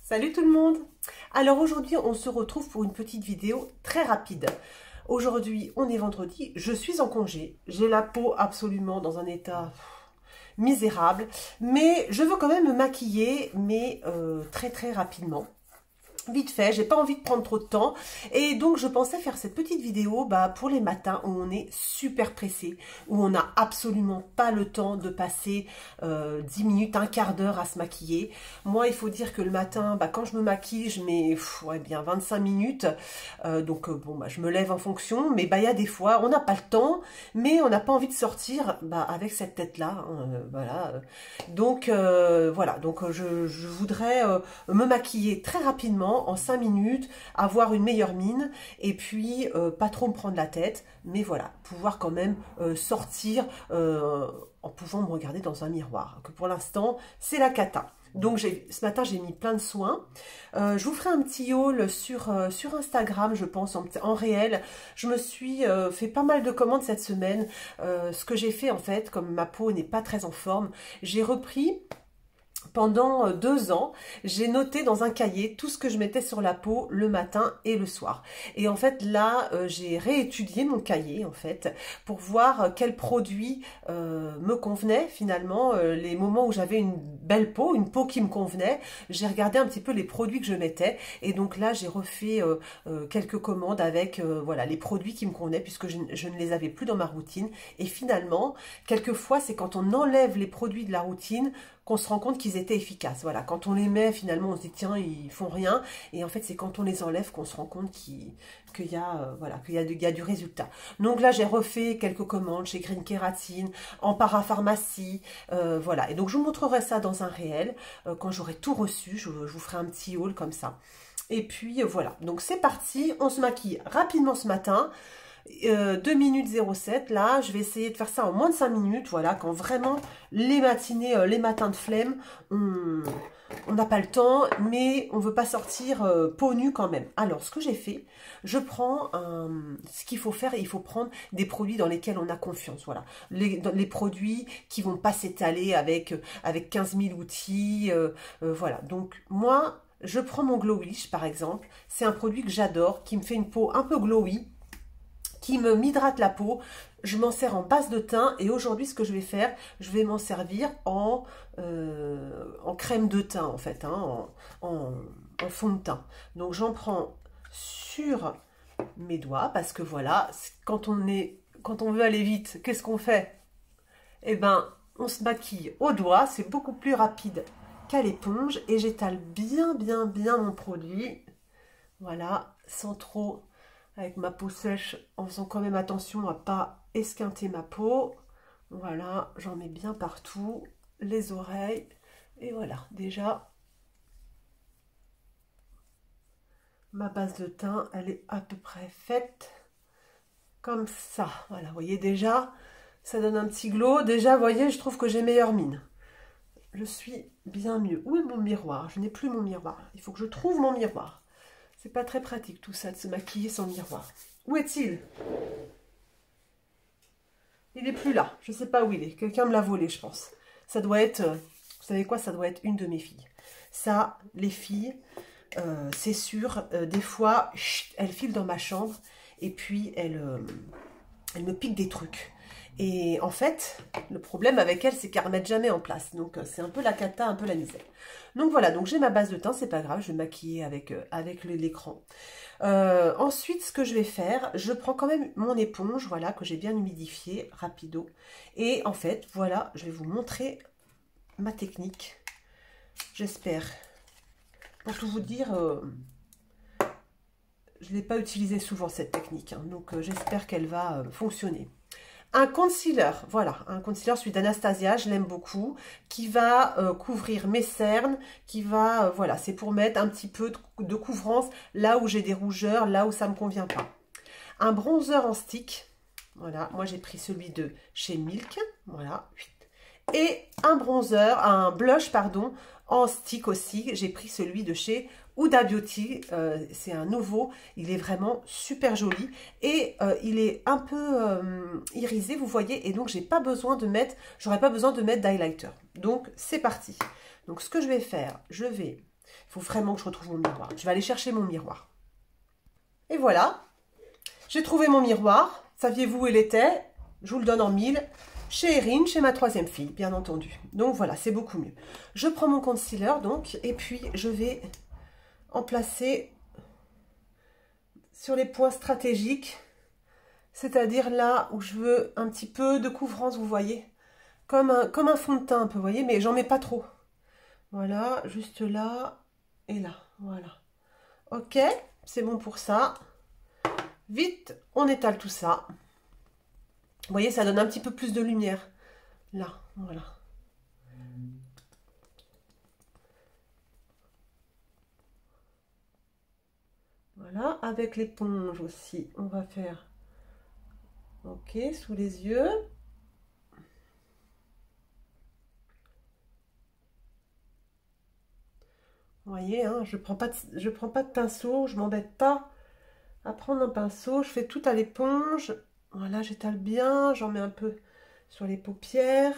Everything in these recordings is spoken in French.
Salut tout le monde! Alors aujourd'hui on se retrouve pour une petite vidéo très rapide. Aujourd'hui on est vendredi, je suis en congé, j'ai la peau absolument dans un état misérable, mais je veux quand même me maquiller, mais très rapidement. Vite fait, j'ai pas envie de prendre trop de temps et donc je pensais faire cette petite vidéo pour les matins où on est super pressé, où on n'a absolument pas le temps de passer 10 minutes, un quart d'heure à se maquiller. Moi, il faut dire que le matin, quand je me maquille, je mets bien 25 minutes, je me lève en fonction, mais il y a des fois, on n'a pas le temps, mais on n'a pas envie de sortir avec cette tête-là, voilà. Donc je voudrais me maquiller très rapidement, en 5 minutes, avoir une meilleure mine et puis pas trop me prendre la tête, mais voilà, pouvoir quand même sortir en pouvant me regarder dans un miroir, que pour l'instant c'est la cata. Donc ce matin j'ai mis plein de soins. Je vous ferai un petit haul sur Instagram, je pense, en réel. Je me suis fait pas mal de commandes cette semaine. Ce que j'ai fait en fait, comme ma peau n'est pas très en forme, j'ai repris. Pendant 2 ans, j'ai noté dans un cahier tout ce que je mettais sur la peau le matin et le soir. Et en fait, là, j'ai réétudié mon cahier, en fait, pour voir quels produits me convenaient, finalement. Les moments où j'avais une belle peau, une peau qui me convenait, j'ai regardé un petit peu les produits que je mettais. Et donc là, j'ai refait quelques commandes avec voilà, les produits qui me convenaient, puisque je ne les avais plus dans ma routine. Et finalement, quelquefois, c'est quand on enlève les produits de la routine qu'on se rend compte qu'ils étaient efficaces. Voilà, quand on les met, finalement, on se dit, tiens, ils font rien. Et en fait, c'est quand on les enlève qu'on se rend compte qu'il y a du résultat. Donc là, j'ai refait quelques commandes chez Green Kératine, en parapharmacie, voilà. Et donc, je vous montrerai ça dans un réel. Quand j'aurai tout reçu, je vous ferai un petit haul comme ça. Et puis, voilà. Donc, c'est parti. On se maquille rapidement ce matin. 2 minutes 07, là je vais essayer de faire ça en moins de 5 minutes, voilà, quand vraiment les matinées, les matins de flemme, on n'a pas le temps, mais on veut pas sortir peau nue quand même. Alors ce que j'ai fait, je prends ce qu'il faut faire, il faut prendre des produits dans lesquels on a confiance, voilà, les produits qui vont pas s'étaler avec 15 000 outils, voilà, donc moi je prends mon Glowish par exemple, c'est un produit que j'adore, qui me fait une peau un peu glowy, qui m'hydrate la peau. Je m'en sers en base de teint et aujourd'hui ce que je vais faire, je vais m'en servir en crème de teint en fait, hein, en fond de teint. Donc j'en prends sur mes doigts parce que voilà, quand on veut aller vite, qu'est-ce qu'on fait? Eh ben, on se maquille au doigt, c'est beaucoup plus rapide qu'à l'éponge et j'étale bien mon produit, voilà, sans trop, avec ma peau sèche, en faisant quand même attention à pas esquinter ma peau. Voilà, j'en mets bien partout, les oreilles, et voilà, déjà, ma base de teint, elle est à peu près faite, comme ça. Voilà, vous voyez déjà, ça donne un petit glow. Déjà, vous voyez, je trouve que j'ai meilleure mine. Je suis bien mieux. Où est mon miroir? Je n'ai plus mon miroir. Il faut que je trouve mon miroir. C'est pas très pratique tout ça de se maquiller sans miroir. Où est-il? Il n'est plus là. Je ne sais pas où il est. Quelqu'un me l'a volé, je pense. Ça doit être... vous savez quoi? Ça doit être une de mes filles. Ça, les filles, c'est sûr, des fois, elles filent dans ma chambre et puis elles me piquent des trucs. Et en fait, le problème avec elles, c'est qu'elles ne remettent jamais en place. Donc, c'est un peu la cata, un peu la misère. Donc, voilà. Donc, j'ai ma base de teint. C'est pas grave. Je vais maquiller avec l'écran. Ensuite, ce que je vais faire, je prends quand même mon éponge, voilà, que j'ai bien humidifiée, rapido. Et en fait, voilà, je vais vous montrer ma technique. J'espère. Pour tout vous dire, je ne l'ai pas utilisée souvent cette technique. Hein, donc, j'espère qu'elle va fonctionner. Un concealer, voilà, un concealer, celui d'Anastasia, je l'aime beaucoup, qui va couvrir mes cernes, qui va, voilà, c'est pour mettre un petit peu de couvrance là où j'ai des rougeurs, là où ça ne me convient pas. Un bronzer en stick, voilà, moi j'ai pris celui de chez Milk, voilà, et un blush, pardon, en stick aussi, j'ai pris celui de chez Huda Beauty, c'est un nouveau, il est vraiment super joli et il est un peu irisé, vous voyez, et donc j'aurais pas besoin de mettre d'highlighter. Donc c'est parti. Donc ce que je vais faire, je vais Il faut vraiment que je retrouve mon miroir. Je vais aller chercher mon miroir. Et voilà. J'ai trouvé mon miroir. Saviez-vous où il était? Je vous le donne en mille. Chez Erin, chez ma troisième fille, bien entendu. Donc voilà, c'est beaucoup mieux. Je prends mon concealer, donc, et puis je vais en placer sur les points stratégiques, c'est-à-dire là où je veux un petit peu de couvrance, vous voyez, comme un fond de teint un peu, vous voyez, mais j'en mets pas trop. Voilà, juste là et là, voilà. Ok, c'est bon pour ça. Vite, on étale tout ça. Vous voyez, ça donne un petit peu plus de lumière. Là, voilà. Voilà, avec l'éponge aussi, on va faire, ok, sous les yeux. Vous voyez, hein, je prends pas de pinceau, je m'embête pas à prendre un pinceau, je fais tout à l'éponge. Voilà, j'étale bien, j'en mets un peu sur les paupières.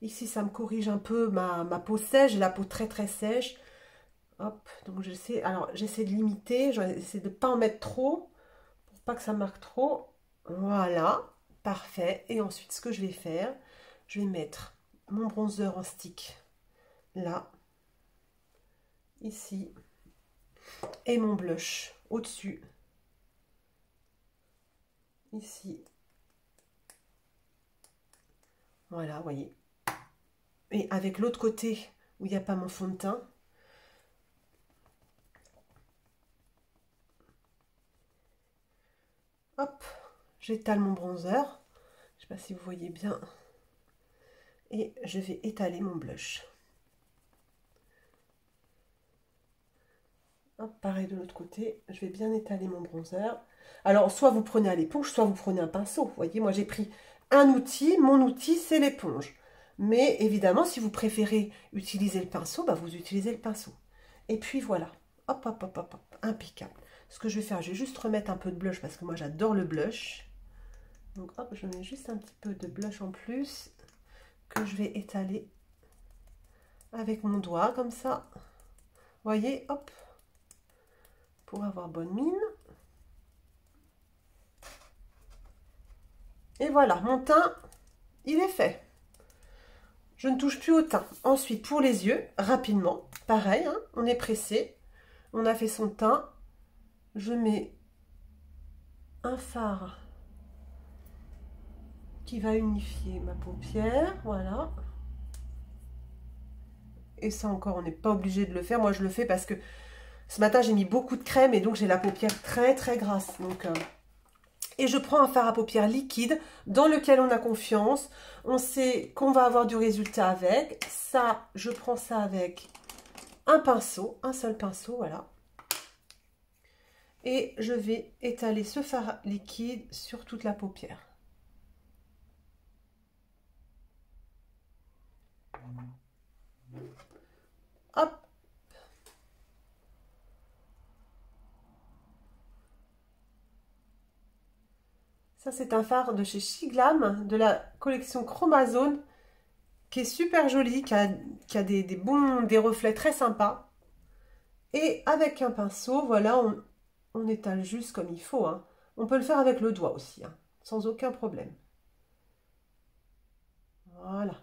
Ici, ça me corrige un peu ma peau sèche, j'ai la peau très très sèche. Hop, donc j'essaie de limiter, j'essaie de ne pas en mettre trop, pour pas que ça marque trop. Voilà, parfait. Et ensuite, ce que je vais faire, je vais mettre mon bronzer en stick, là, ici, et mon blush au-dessus, ici. Voilà, vous voyez. Et avec l'autre côté, où il n'y a pas mon fond de teint, hop, j'étale mon bronzer. Je ne sais pas si vous voyez bien. Et je vais étaler mon blush. Hop, pareil de l'autre côté, je vais bien étaler mon bronzer. Alors, soit vous prenez à l'éponge, soit vous prenez un pinceau. Vous voyez, moi j'ai pris un outil. Mon outil, c'est l'éponge. Mais évidemment, si vous préférez utiliser le pinceau, bah, vous utilisez le pinceau. Et puis voilà. Hop, hop, hop, hop, hop. Impeccable. Ce que je vais faire, je vais juste remettre un peu de blush parce que moi j'adore le blush. Donc hop, je mets juste un petit peu de blush en plus que je vais étaler avec mon doigt comme ça. Vous voyez, hop, pour avoir bonne mine. Et voilà, mon teint, il est fait. Je ne touche plus au teint. Ensuite, pour les yeux, rapidement, pareil, hein, on est pressé. On a fait son teint. Je mets un fard qui va unifier ma paupière, voilà. Et ça encore, on n'est pas obligé de le faire. Moi, je le fais parce que ce matin, j'ai mis beaucoup de crème et donc j'ai la paupière très, très grasse. Donc, et je prends un fard à paupières liquide dans lequel on a confiance. On sait qu'on va avoir du résultat avec. Ça, je prends ça avec un pinceau, un seul pinceau, voilà. Et je vais étaler ce fard liquide sur toute la paupière. Hop. Ça, c'est un fard de chez Shiglam, de la collection Chromazone, qui est super joli, qui a des reflets très sympas. Et avec un pinceau, voilà, on étale juste comme il faut, hein. On peut le faire avec le doigt aussi, hein, sans aucun problème. Voilà.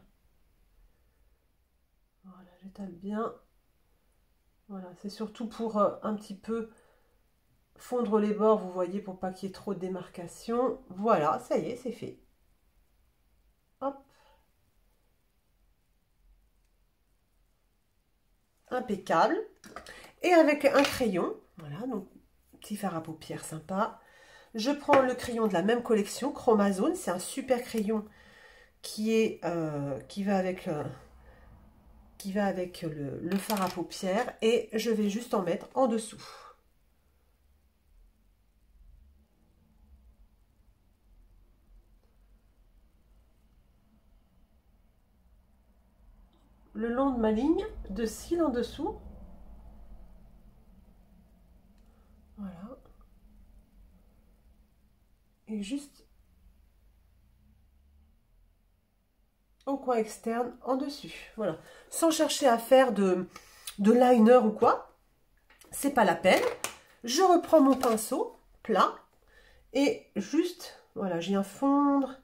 Voilà, j'étale bien. Voilà, c'est surtout pour un petit peu fondre les bords, vous voyez, pour pas qu'il y ait trop de démarcation. Voilà, ça y est, c'est fait. Hop. Impeccable. Et avec un crayon, voilà, donc petit fard à paupières sympa. Je prends le crayon de la même collection, Chromazone. C'est un super crayon qui va avec le fard à paupières. Et je vais juste en mettre en dessous. Le long de ma ligne de cils en dessous. Voilà. Et juste au coin externe en dessus. Voilà. Sans chercher à faire de de liner ou quoi, c'est pas la peine. Je reprends mon pinceau plat et juste, voilà, je viens fondre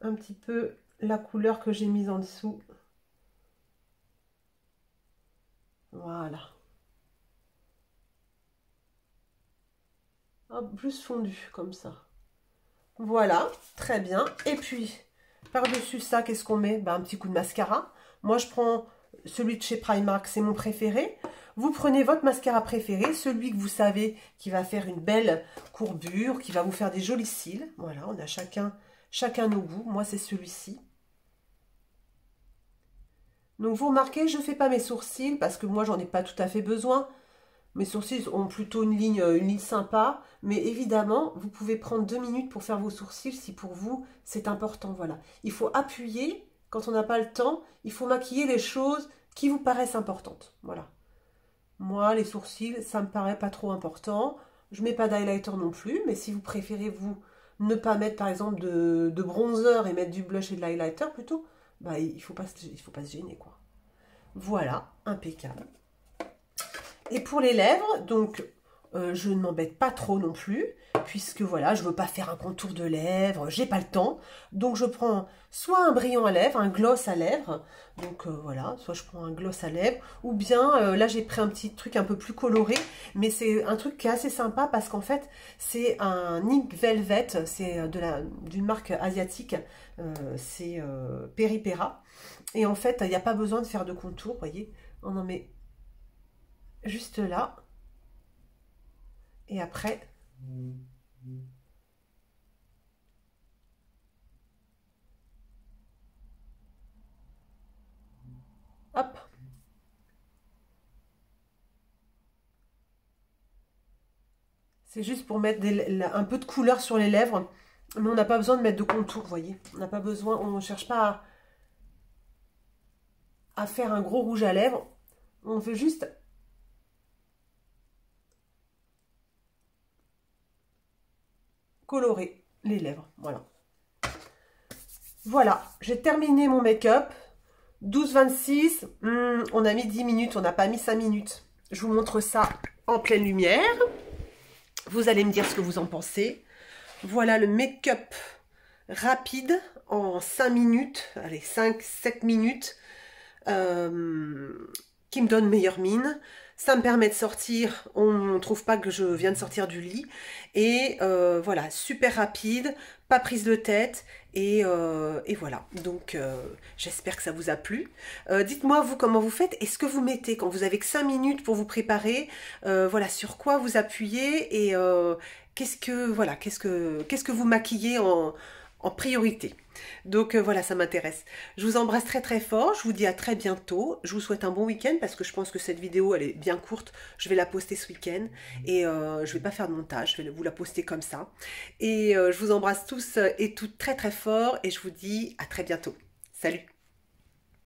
un petit peu la couleur que j'ai mise en dessous. Voilà. Hop, plus fondu comme ça. Voilà, très bien. Et puis, par-dessus ça, qu'est-ce qu'on met? Ben, un petit coup de mascara. Moi, je prends celui de chez Primark, c'est mon préféré. Vous prenez votre mascara préféré, celui que vous savez qui va faire une belle courbure, qui va vous faire des jolis cils. Voilà, on a chacun nos goûts. Moi, c'est celui-ci. Donc, vous remarquez, je ne fais pas mes sourcils parce que moi, j'en ai pas tout à fait besoin. Mes sourcils ont plutôt une ligne sympa, mais évidemment, vous pouvez prendre 2 minutes pour faire vos sourcils si pour vous, c'est important. Voilà. Il faut appuyer, quand on n'a pas le temps, il faut maquiller les choses qui vous paraissent importantes. Voilà. Moi, les sourcils, ça me paraît pas trop important. Je mets pas d'highlighter non plus, mais si vous préférez vous ne pas mettre par exemple de bronzer et mettre du blush et de l'highlighter plutôt, bah, il faut pas se gêner, quoi. Voilà, impeccable. Et pour les lèvres, donc je ne m'embête pas trop non plus, puisque voilà, je ne veux pas faire un contour de lèvres, j'ai pas le temps. Donc je prends soit un brillant à lèvres, un gloss à lèvres, donc voilà, soit je prends un gloss à lèvres, ou bien là j'ai pris un petit truc un peu plus coloré, mais c'est un truc qui est assez sympa parce qu'en fait c'est un Ink Velvet, c'est d'une marque asiatique, c'est Peripera. Et en fait, il n'y a pas besoin de faire de contour, vous voyez, on en met juste là. Et après, hop. C'est juste pour mettre un peu de couleur sur les lèvres. Mais on n'a pas besoin de mettre de contour, vous voyez. On n'a pas besoin, on ne cherche pas à faire un gros rouge à lèvres. On fait juste colorer les lèvres. Voilà. Voilà, j'ai terminé mon make-up. 12-26, on a mis 10 minutes, on n'a pas mis 5 minutes. Je vous montre ça en pleine lumière. Vous allez me dire ce que vous en pensez. Voilà le make-up rapide en 5 minutes, allez 5-7 minutes, qui me donne meilleure mine. Ça me permet de sortir, on ne trouve pas que je viens de sortir du lit. Et voilà, super rapide, pas prise de tête. Et voilà, donc j'espère que ça vous a plu. Dites-moi vous comment vous faites et ce que vous mettez quand vous avez que 5 minutes pour vous préparer. Voilà, sur quoi vous appuyez et qu'est-ce que vous maquillez en priorité. Donc voilà, ça m'intéresse. Je vous embrasse très très fort, je vous dis à très bientôt. Je vous souhaite un bon week-end parce que je pense que cette vidéo elle est bien courte. Je vais la poster ce week-end et je vais pas faire de montage, je vais vous la poster comme ça. Et je vous embrasse tous et toutes très très fort et je vous dis à très bientôt. Salut!